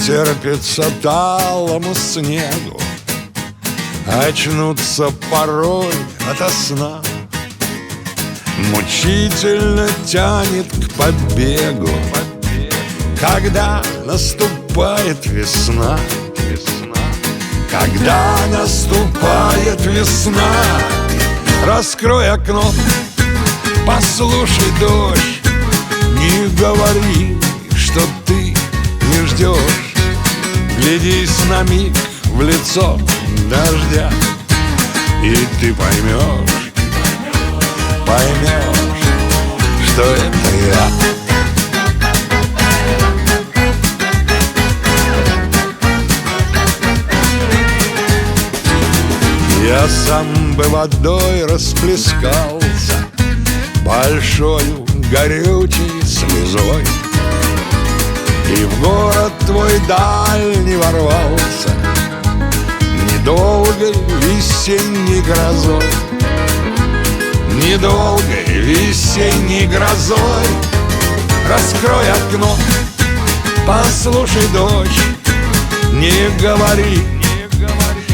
терпится талому снегу, очнуться порой ото сна. Мучительно тянет к побегу, когда наступает весна. Когда наступает весна, раскрой окно, послушай дождь. Не говори, что ты не ждешь. Глядись на миг в лицо дождя, и ты поймешь, что это я. Я сам бы водой расплескался, большою горючей слезой, и в город твой дальний ворвался недолгой весенней грозой. Недолгой весенней грозой. Раскрой окно, послушай дождь. Не говори,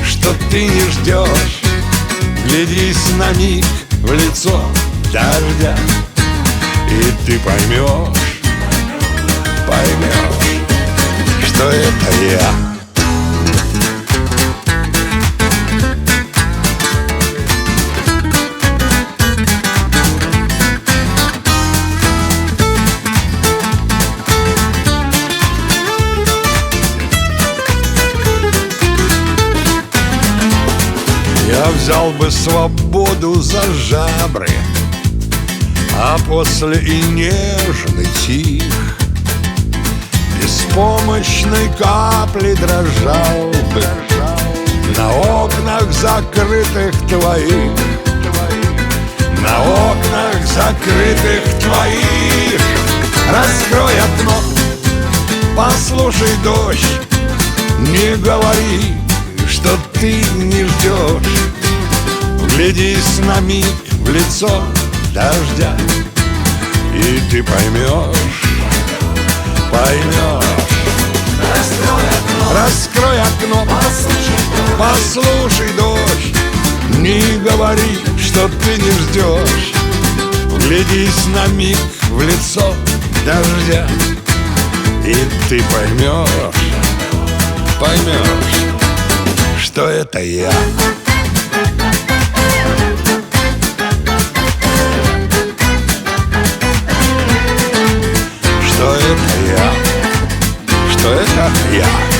что ты не ждешь. Глядись на миг в лицо дождя, и ты поймешь, что это я. Я взял бы свободу за жабры, а после и нежный тих беспомощной капли дрожал бы на окнах закрытых твоих. На окнах закрытых твоих. Раскрой окно, послушай дождь. Не говори, что ты не ждешь. Глядись на миг в лицо дождя, и ты поймешь. Раскрой окно, послушай дождь. Не говори, что ты не ждешь. Глядись на миг в лицо дождя, и ты поймешь, что это я. Что это я.